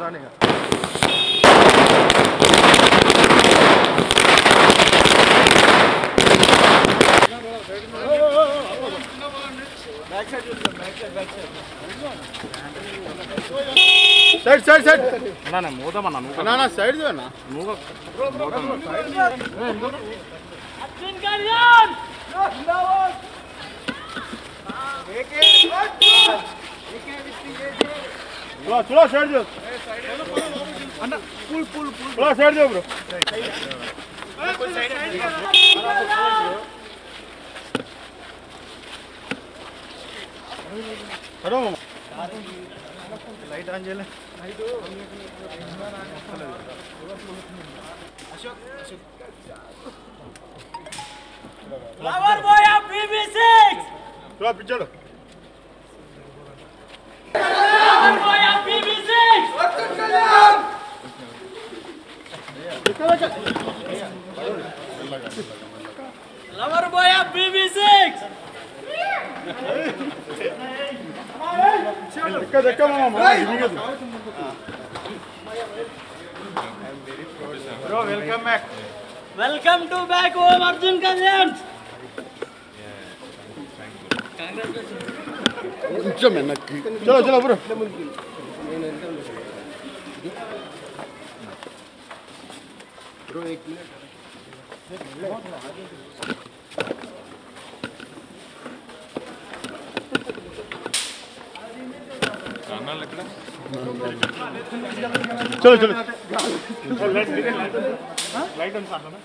Side side side అన్నా మూతమన్నా అన్నా side అన్నా మూగ అర్జున్ కళ్యాణ్ జిందాబాద్ ఏకే चलो चलो साइड दो अन्ना पुल पुल पुल चलो साइड दो ब्रो कोई साइड हेलो लाइट ऑन చేయలే Ashok Ashok flower boy of BB6 चलो picture Lover boy of BB6. Dekka mama. Bro, welcome back. Welcome to back home, Arjun Kalyan. चलो चलो ब्रो ब्रो एक मिनट चलो चलो लाइट ऑन साथ ना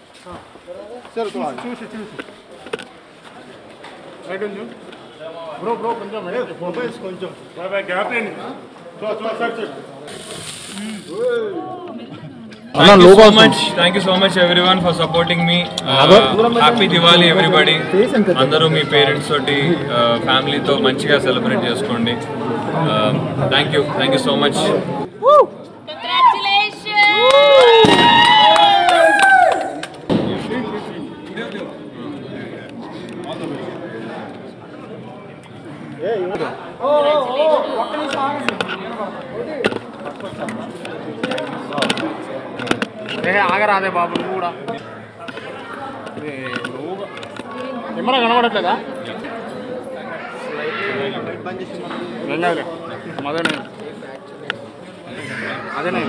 चलो तो चूसी चूसी लाइट ऑन ब्रो ब्रो కొంచెం మొబైల్స్ కొంచెం బాయ్ గ్యాప్ లేని so so side side Thank you so much everyone for supporting me. Happy Diwali everybody. Andaru me parents తోటి ఫ్యామిలీ తో మంచిగా సెలబ్రేట్ చేసుకోండి. Thank you so much. ఆగరా అదే బాబు నువ్వు కూడా కెమెరా కనబడట్లేదా అదేనే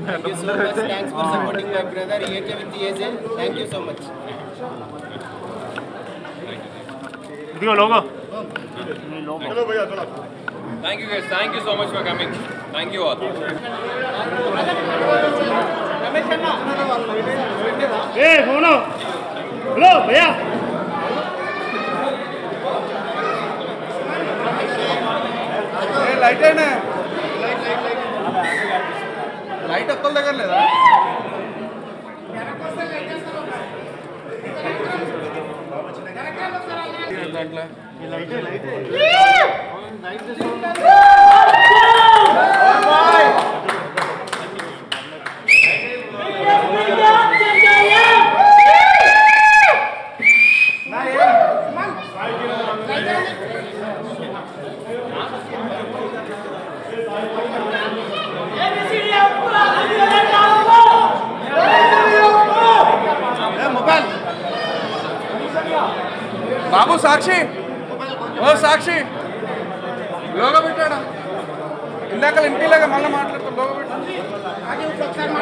Thank you so much. Thanks for supporting my brother. AK with AJ. Thank you so much. दियो लोगो चलो भैया चलो. Thank you guys. Thank you so much for coming. Thank you all. ए सुनो हेलो भैया ए लाइट है ना light अक्कल దగ్గర లేదా దాంట్లో ఈ లైట్ లైట్ లైట్ బాయ్ बाबू साक्षी ओ साक्षी लोगो పెట్టాడా ఇందాక ఇంటిలాగా మళ్ళీ మాట్లాడుతూ లోగో పెట్టు.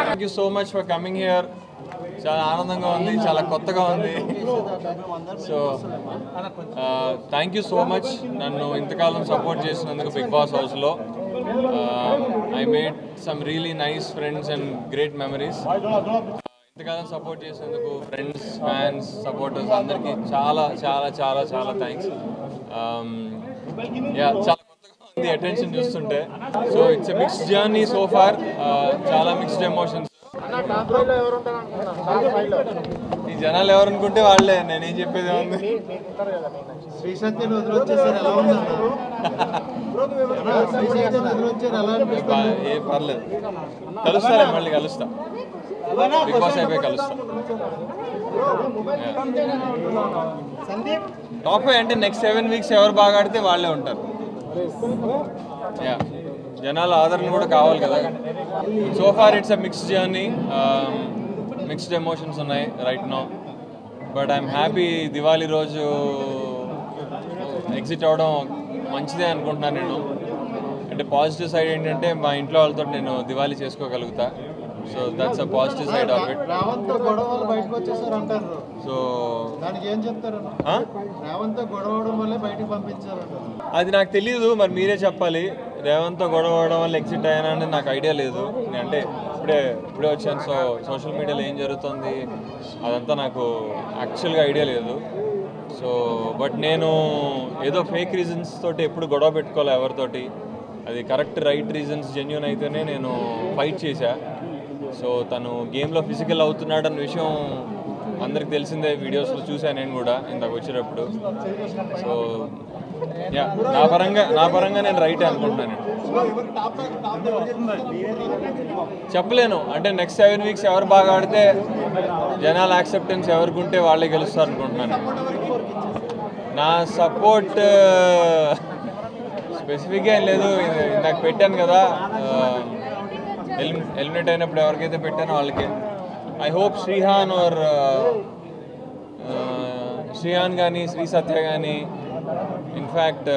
Thank you so much for coming here. చాలా ఆనందంగా ఉంది, చాలా కొత్తగా ఉంది. So thank you so much నన్ను ఇంతకాలం సపోర్ట్ చేసినందుకు బిగ్ బాస్ హౌస్లో. I made some really nice friends and great memories. ఇంతకాలం సపోర్ట్ చేసినందుకు ఫ్రెండ్స్, ఫ్యాన్స్, సపోర్టర్స్ అందరికీ చాలా చాలా చాలా చాలా థ్యాంక్స్. చాలా కొత్తగా ఉంది అటెన్షన్ చూస్తుంటే. So it's a mixed journey so far. చాలా మిక్స్డ్ ఎమోషన్స్. ఈ జనాలు ఎవరు అనుకుంటే వాళ్ళే, నేనేం చెప్పేది ఏముంది. ఏ పర్లేదు, కలుస్తా, మళ్ళీ కలుస్తా. బిగ్ బాస్ అయిపోయి కలుస్తాం. టాప్ 5 అంటే నెక్స్ట్ 7 వీక్స్ ఎవరు బాగా ఆడితే వాళ్ళే ఉంటారు. జనాల ఆదరణ కూడా కావాలి కదా. So far it's a mixed journey, mixed emotions ఉన్నాయి right now. But I'm happy. Diwali రోజు ఎగ్జిట్ అవ్వడం మంచిదే అనుకుంటున్నాను నేను. అంటే పాజిటివ్ సైడ్ ఏంటంటే మా ఇంట్లో వాళ్ళతో నేను దివాళీ చేసుకోగలుగుతా. So that's a positive side of it. So అది నాకు తెలియదు, మరి మీరే చెప్పాలి. రేవంత్తో గొడవ అవడం వల్ల ఎగ్జిట్ అయ్యానని నాకు ఐడియా లేదు. అంటే ఇప్పుడే వచ్చాను. సో సోషల్ మీడియాలో ఏం జరుగుతుంది అదంతా నాకు యాక్చువల్గా ఐడియా లేదు. సో బట్ నేను ఏదో ఫేక్ రీజన్స్ తోటి ఎప్పుడు గొడవ పెట్టుకోవాలి ఎవరితోటి. అది కరెక్ట్ రైట్ రీజన్స్ జెన్యూన్ అయితేనే నేను ఫైట్ చేశా. సో తను గేమ్లో ఫిజికల్ అవుతున్నాడు అన్న విషయం అందరికి తెలిసిందే, వీడియోస్లో చూసాను నేను కూడా ఇందాక వచ్చేటప్పుడు. సో నా పరంగా నేను రైట్ అనుకుంటున్నాను. చెప్పలేను. అంటే నెక్స్ట్ 7 వీక్స్ ఎవరు బాగా ఆడితే జనాల యాక్సెప్టెన్స్ ఎవరికి ఉంటే వాళ్ళే గెలుస్తారు అనుకుంటున్నాను. నా సపోర్ట్ స్పెసిఫిక్గా ఏం లేదు. ఇందాక పెట్టాను కదా, ఎలిమినేట్ అయినప్పుడు ఎవరికైతే పెట్టానో వాళ్ళకి. ఐ హోప్ శ్రీహాన్ కానీ శ్రీ సత్య కానీ, ఇన్ఫ్యాక్ట్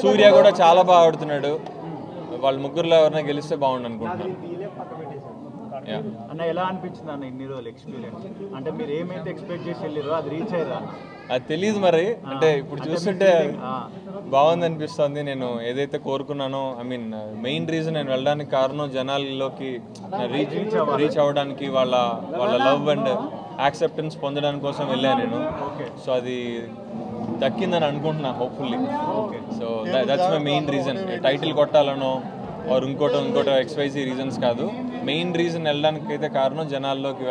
సూర్య కూడా చాలా బాగా ఆడుతున్నాడు. వాళ్ళ ముగ్గురులో ఎవరైనా గెలిస్తే బాగుండు అనుకుంటున్నాను. అన్న ఎలా అనిపించింది అన్న ఇన్ని రోజులు ఎక్స్పీరియన్స్? అంటే మీరు ఏమైతే ఎక్స్పెక్ట్ చేసి వెళ్ళారో అది రీచ్ అయ్యారా? అది తెలియదు మరి. అంటే ఇప్పుడు చూస్తుంటే బాగుంది అనిపిస్తుంది. నేను ఏదైతే కోరుకున్నానో, ఐ మీన్ మెయిన్ రీజన్ నేను వెళ్ళడానికి కారణం జనాల్లోకి రీచ్ అవ్వడానికి, వాళ్ళ లవ్ అండ్ యాక్సెప్టెన్స్ పొందడానికి కోసం వెళ్ళాను నేను. సో అది దక్కిందని అనుకుంటున్నా hopefully. So that's my main reason. Title కొట్టాలనో ఆర్ ఇంకోటో XYZ రీజన్స్ కాదు. మెయిన్ రీజన్ వెళ్ళడానికి అయితే కారణం జనాల్లోకి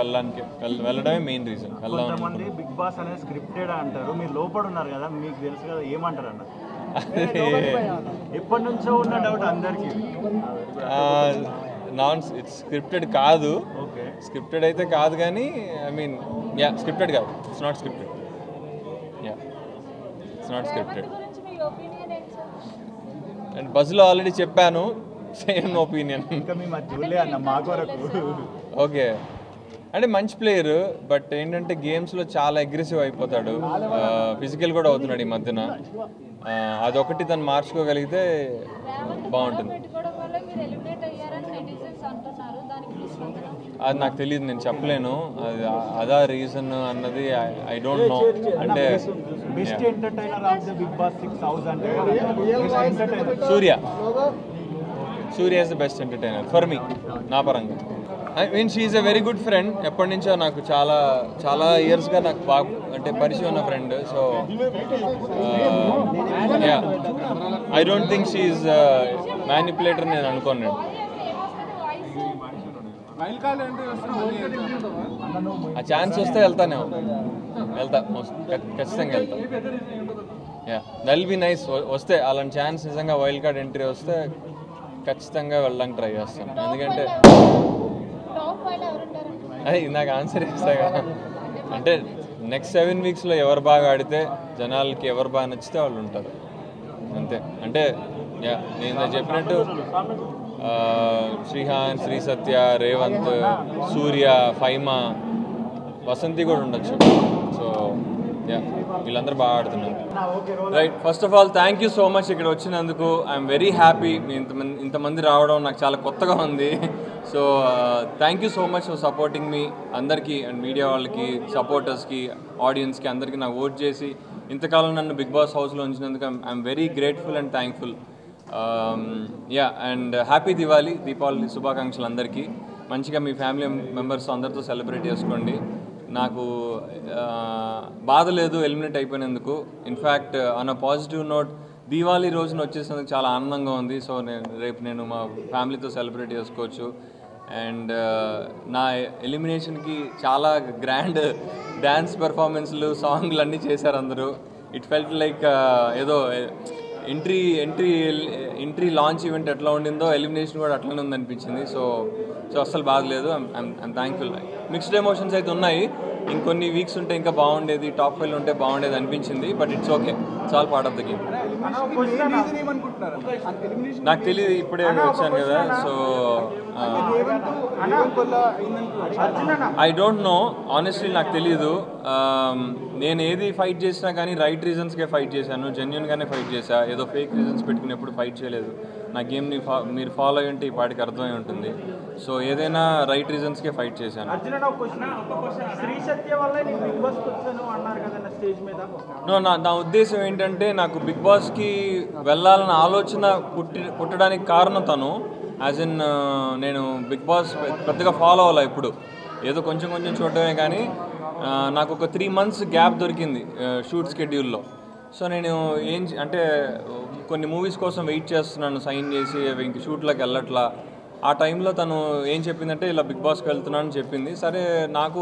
వెళ్ళడమే మెయిన్ రీజన్. కొంతమంది బిగ్ బాస్ అనేది స్క్రిప్టెడ్ అంటారు, మీరు లోపల ఉన్నారు కదా, మీకు తెలుసు కదా, ఏమంటారు అన్న? ఎప్పటి నుంచో ఉన్న డౌట్ అందరికి. ఇట్స్ స్క్రిప్టెడ్ కాదు. స్క్రిప్టెడ్ అయితే కాదు కానీ, ఐ మీన్ స్క్రిప్టెడ్ కాదు. It's not scripted. It's not scripted. And బస్లో ఆల్రెడీ చెప్పాను, సేమ్ ఒపీనియన్. ఓకే, అంటే మంచి ప్లేయర్, బట్ ఏంటంటే గేమ్స్లో చాలా అగ్రెసివ్ అయిపోతాడు, ఫిజికల్ కూడా అవుతున్నాడు ఈ మధ్యన. అదొకటి తను మార్చుకోగలిగితే బాగుంటుంది. అది నాకు తెలియదు, నేను చెప్పలేను. అదా రీజన్ అన్నది ఐ డోంట్ నో. అంటే Surya is the best entertainer for me, నా పరంగా. I mean she is a very good friend. ఎప్పటి నుంచో నాకు చాలా ఇయర్స్గా నాకు బాగా అంటే పరిచయం ఉన్న friend. So I don't think she is manipulator నేను అనుకోను. ఆ ఛాన్స్ వస్తే వెళ్తా ఖచ్చితంగా వెళ్తా. That will be nice. వస్తే అలాంటి ఛాన్స్ నిజంగా వైల్డ్ కార్డ్ ఎంట్రీ వస్తే ఖచ్చితంగా వెళ్ళడానికి ట్రై చేస్తాను. ఎందుకంటే అది నాకు ఆన్సర్ ఇస్తా కదా. అంటే నెక్స్ట్ 7 వీక్స్లో ఎవరు బాగా ఆడితే జనాలకి ఎవరు బాగా నచ్చితే వాళ్ళు ఉంటారు అంతే. అంటే నేను చెప్పినట్టు శ్రీహాన్, శ్రీ సత్య, రేవంత్, సూర్య, ఫైమా, వసంతి కూడా ఉండొచ్చు. సో వీళ్ళందరూ బాగా ఆడుతున్నారు. Right, first of all thank you so much ఇక్కడ వచ్చినందుకు. I'm very happy. ఇంతమంది రావడం నాకు చాలా కొత్తగా ఉంది. So thank you so much for supporting మీ అందరికీ, అండ్ మీడియా వాళ్ళకి, సపోర్టర్స్కి, ఆడియన్స్కి అందరికీ నాకు ఓట్ చేసి ఇంతకాలం నన్ను బిగ్ బాస్ హౌస్లో ఉంచినందుకు I'm very grateful and thankful. And happy Deepavali శుభాకాంక్షలు అందరికీ. మంచిగా మీ ఫ్యామిలీ మెంబర్స్ అందరితో సెలబ్రేట్ చేసుకోండి. నాకు బాధ లేదు ఎలిమినేట్ అయిపోయినందుకు. In fact on a positive note Diwali రోజున వచ్చేసినందుకు చాలా ఆనందంగా ఉంది. సో రేపు నేను మా ఫ్యామిలీతో సెలబ్రేట్ చేసుకోవచ్చు. అండ్ నా ఎలిమినేషన్కి చాలా గ్రాండ్ డ్యాన్స్ పెర్ఫార్మెన్స్లు, సాంగ్లు అన్నీ చేశారు అందరూ. ఇట్ ఫెల్ట్ లైక్ ఏదో ఎంట్రీ లాంచ్ ఈవెంట్ ఎట్లా ఉండిందో ఎలిమినేషన్ కూడా అట్లనే ఉందనిపించింది. సో సో అస్సలు బాగలేదు. I'm thankful. మిక్స్డ్ ఎమోషన్స్ అయితే ఉన్నాయి. ఇంకొన్ని వీక్స్ ఉంటే ఇంకా బాగుండేది, టాప్ 5 ఉంటే బాగుండేది అనిపించింది. But it's okay, it's all part of the game. నాకు తెలియదు, ఇప్పుడే వచ్చాను కదా. So I don't no honestly, నాకు తెలియదు. నేను ఏది ఫైట్ చేసినా కానీ రైట్ రీజన్స్కే ఫైట్ చేశాను, జెన్యున్గానే ఫైట్ చేశా. ఏదో ఫేక్ రీజన్స్ పెట్టుకునేప్పుడు ఫైట్ చేయలేదు. నా గేమ్ని మీరు ఫాలో అయ్యి ఉంటే ఈ పాటికి అర్థమై ఉంటుంది. సో ఏదైనా రైట్ రీజన్స్కే ఫైట్ చేశాను. నా ఉద్దేశం ఏంటంటే, నాకు బిగ్ బాస్కి వెళ్ళాలన్న ఆలోచన పుట్టడానికి కారణం తను. యాజ్ ఇన్ నేను బిగ్ బాస్ పెద్దగా ఫాలో అవ్వాలా ఇప్పుడు, ఏదో కొంచెం కొంచెం చూడటమే. కానీ నాకు ఒక 3 months గ్యాప్ దొరికింది షూట్ స్కెడ్యూల్లో. సో నేను అంటే కొన్ని మూవీస్ కోసం వెయిట్ చేస్తున్నాను, సైన్ చేసి ఇంక షూట్లోకి వెళ్ళట్లా. ఆ టైంలో తను ఏం చెప్పిందంటే, ఇలా బిగ్ బాస్కి వెళ్తున్నాను అని చెప్పింది. సరే, నాకు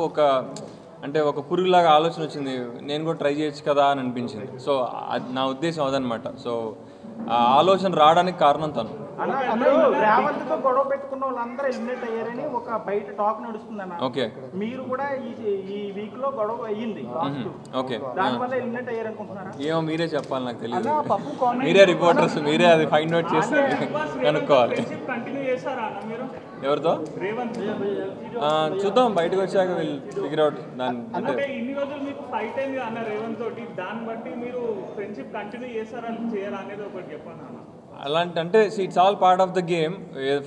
ఒక పురుగులాగా ఆలోచన వచ్చింది, నేను కూడా ట్రై చేయొచ్చు కదా అని అనిపించింది. సో నా ఉద్దేశం అదనమాట. సో ఆ ఆలోచన రావడానికి కారణం తను. రేవంత్తో గొడవ పెట్టుకున్న వాళ్ళందరూ ఎలిమినేట్ అయ్యారని ఒక బయట టాక్ నడుస్తుందన్న. ఓకే, మీరు కూడా ఈ వీక్ లో గొడవ అయ్యింది. ఓకే, దానివల్ల ఎలిమినేట్ అయ్యారనుకుంటున్నారా? ఏమో మీరే చెప్పాలి, నాకు తెలియదు. మీరే రిపోర్టర్స్, మీరే అది ఫైండ్ అవుట్ చేసి కనుక్కోవాలి. ఎవరితో చూద్దాం, బయటకు వచ్చాక వీళ్ళు ఫిగర్ అవుట్. దాని అంటే ఇన్ని రోజులు మీకు ఫైట్ అయింది అన్న రేవంత్ తోటి, దాన్ని బట్టి మీరు ఫ్రెండ్షిప్ కంటిన్యూ చేస్తారని చేయాలి అనేది ఒకటి చెప్పాను అన్న. అలాంటి అంటే it's all part of the game.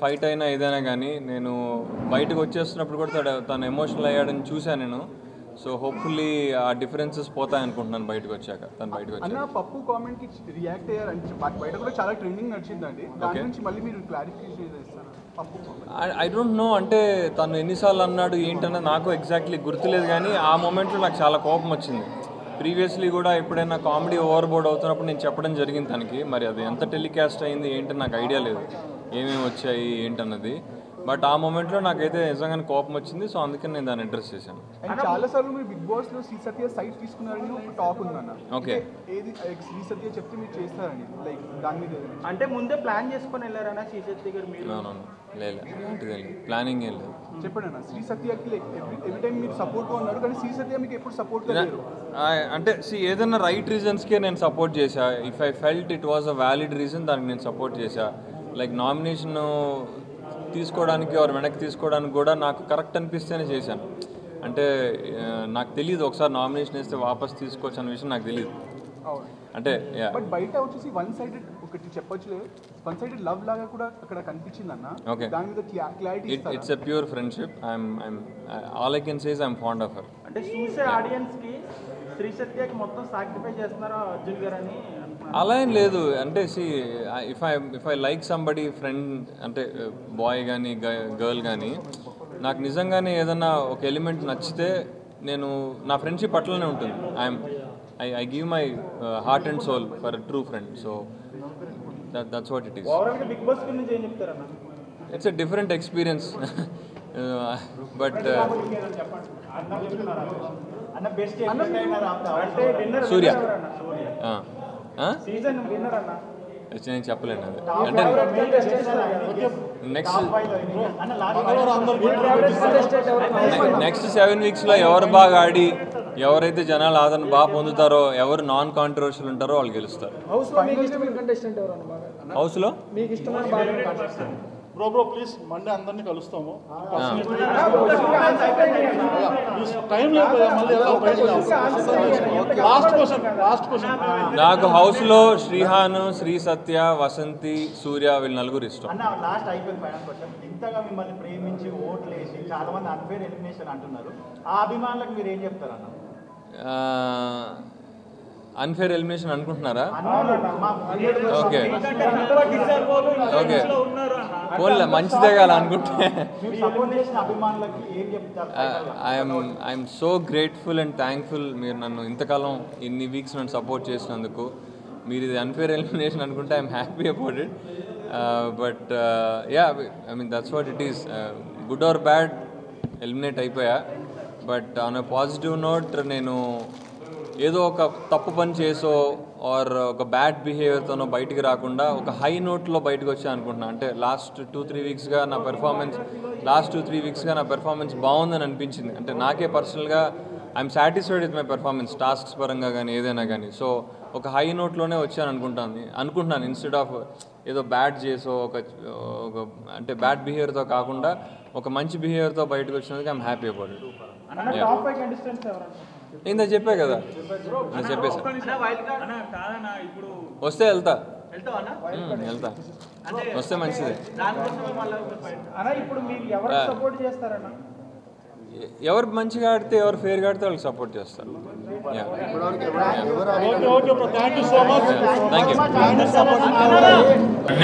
Fight అయినా ఏదైనా కానీ నేను బయటకు వచ్చేస్తున్నప్పుడు కూడా తను ఎమోషనల్ అయ్యాడని చూశాను నేను. సో హోప్ఫుల్లీ ఆ డిఫరెన్సెస్ పోతాయి అనుకుంటున్నాను బయటకు వచ్చాక. తను బయటకు వచ్చాక పప్పు కామెంట్కి రియాక్ట్ అయ్యారంటే బయట కూడా చాలా ట్రెండింగ్ నడిచిందండి. దాని నుంచి మళ్ళీ మీరు క్లారిఫికేషన్ చేస్తారు. ఐ డోంట్ నో, అంటే తను ఎన్నిసార్లు అన్నాడు ఏంటన్నది నాకు ఎగ్జాక్ట్లీ గుర్తులేదు. కానీ ఆ మూమెంట్లో నాకు చాలా కోపం వచ్చింది. ప్రీవియస్లీ కూడా ఎప్పుడైనా కామెడీ ఓవర్బోర్డ్ అవుతున్నప్పుడు నేను చెప్పడం జరిగింది తనకి. మరి అది ఎంత టెలికాస్ట్ అయింది ఏంటని నాకు ఐడియా లేదు, ఏమేమి వచ్చాయి ఏంటన్నది. బట్ ఆ మూమెంట్లో నాకైతే నిజంగానే కోపం వచ్చింది. సో అందుకని నేను దాన్ని అడ్రస్ చేశాను. చాలా సార్లు మీరు బిగ్ బాస్ లో శ్రీ సత్య సైట్ తీసుకున్నారని ఒక టాక్ ఉందన్న. ఓకే, ఏది శ్రీ సత్య చెప్తే మీరు చేస్తారని, లైక్ దాని మీద అంటే ముందే ప్లాన్ చేసుకొని వెళ్ళారన్నా శ్రీ సత్య గారు? మీరు లేదు, ప్లానింగ్ ఏం లేదు. చెప్పండి అన్న, శ్రీ సత్యకి ఎవ్రీ టైం మీరు సపోర్ట్గా ఉన్నారు, కానీ శ్రీ సత్య మీకు ఎప్పుడు సపోర్ట్గా లేరు. అంటే ఏదైనా రైట్ రీజన్స్కే నేను సపోర్ట్ చేశా. If I felt it was a valid reason, దానికి నేను సపోర్ట్ చేశా. లైక్ నామినేషన్ తీసుకోవడానికి వెనక్కి తీసుకోవడానికి కూడా నాకు కరెక్ట్ అనిపిస్తేనే చేశాను. అంటే నాకు తెలియదు ఒకసారి నామినేషన్ వేస్తే వాపస్ తీసుకోవచ్చు అన్న విషయం నాకు తెలియదు. అంటే బట్ బయట వచ్చేసి వన్ సైడెడ్ ఒకటి చెప్పొచ్చు, వన్ సైడెడ్ లవ్ లాగా కూడా అక్కడ కనిపించింది అన్న. ఓకే, దాని మీద clarity it's a pure friendship. All I can say is I'm fond of her. అంటే చూసే ఆడియన్స్ కి శ్రీ సత్యకి మొత్తం సాక్రిఫై చేస్తున్నారా అర్జున్ గారు అని? అలా ఏం లేదు. అంటే if I like somebody friend, అంటే బాయ్ కానీ గర్ల్ కానీ, నాకు నిజంగానే ఏదన్నా ఒక ఎలిమెంట్ నచ్చితే నేను నా ఫ్రెండ్షిప్ అట్లనే ఉంటుంది. I give my heart and soul for true friend. So that's what it is. ఓవరాల్గా బిగ్ బాస్ గురించి ఏం చెప్తారన్న? It's a different experience. But Surya నేను చెప్పలేను అది. అంటే నెక్స్ట్ 7 weeksలో ఎవరు బాగా ఆడి, ఎవరైతే జనాలు ఆదరణ బాగా పొందుతారో, ఎవరు నాన్ కాంట్రవర్షియల్ ఉంటారో వాళ్ళు గెలుస్తారు. హౌస్లో బ్రో ప్లీజ్ మండే అందరినీ కలుస్తాము. టైం లేదు, లాస్ట్ క్వశ్చన్. నాకు హౌస్లో శ్రీహాను, శ్రీ సత్య, వసంతి, సూర్య వీళ్ళు నలుగురు ఇష్టం. లాస్ట్ అయిపోయింది ఫైనల్ క్వశ్చన్. ఇంతగా మిమ్మల్ని ప్రేమించి ఓట్లు వేసి చాలా మంది అన్ఫేర్ ఎలిమినేషన్ అంటున్నారు. ఆ అభిమానులకు మీరు ఏం చెప్తారన్న? అన్ఫేర్ ఎలిమినేషన్ అనుకుంటున్నారా? ఓకే ఓకే, పోన్లే మంచిదే కదా అనుకుంటే. I'm so grateful and thankful. మీరు నన్ను ఇంతకాలం ఇన్ని వీక్స్ నన్ను సపోర్ట్ చేసినందుకు. మీరు ఇది అన్ఫేర్ ఎలిమినేషన్ అనుకుంటే I'm happy about it. But yeah, I mean that's what it is. Good or bad eliminate అయిపోయా. But on a positive note, నేను ఏదో ఒక తప్పు పని చేసో ఆర్ ఒక బ్యాడ్ బిహేవియర్తోనో బయటికి రాకుండా ఒక హై నోట్లో బయటకు వచ్చా అనుకుంటున్నాను. అంటే లాస్ట్ 2-3 వీక్స్గా నా పెర్ఫార్మెన్స్ బాగుందని అనిపించింది. అంటే నాకే పర్సనల్గా I'm satisfied with my performance, tasks పరంగా కానీ ఏదైనా కానీ. సో ఒక హై నోట్లోనే వచ్చాను అనుకుంటున్నాను ఇన్స్టెడ్ ఆఫ్ ఏదో బ్యాడ్ చేసో ఒక అంటే బ్యాడ్ బిహేవియర్తో కాకుండా ఒక మంచి బిహేవియర్తో బయటకు వచ్చినందుకు ఐఎమ్ హ్యాపీ అబౌట్ ఇట్. ఇంత చెప్పే కదా, నేను చెప్పేసి వస్తే వెళ్తా వస్తే మంచిది. ఎవరు మంచిగా ఆడితే ఎవరు ఫేర్గా ఆడితే వాళ్ళకి సపోర్ట్ చేస్తారు.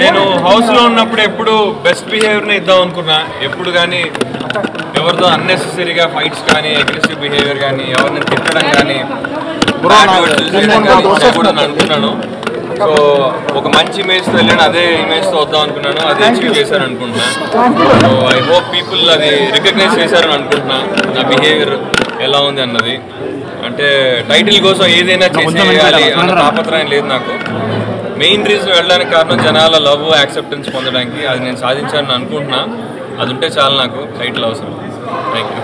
నేను హౌస్లో ఉన్నప్పుడు ఎప్పుడు బెస్ట్ బిహేవియర్ని ఇద్దాం అనుకున్నా. ఎప్పుడు కానీ ఎవరితో అన్నెసెసరీగా ఫైట్స్ కానీ అగ్రెసివ్ బిహేవియర్ కానీ ఎవరిని తిట్టడం కానీ అనుకున్నాను. సో ఒక మంచి ఇమేజ్తో వెళ్ళాను, అదే ఇమేజ్తో వద్దాం అనుకున్నాను, అదే అచీవ్ చేశాను అనుకుంటున్నాను. సో ఐ హోప్ పీపుల్ అది రికగ్నైజ్ చేశారని అనుకుంటున్నాను నా బిహేవియర్ ఎలా ఉంది అన్నది. అంటే టైటిల్ కోసం ఏదైనా చేసేయాలి అన్న తాపత్రయం లేదు నాకు. మెయిన్ రీజన్ వెళ్ళడానికి కారణం జనాల లవ్ యాక్సెప్టెన్స్ పొందడానికి. అది నేను సాధించాలని అనుకుంటున్నా. అది ఉంటే చాలు నాకు టైటిల్ అవసరం. Thank you.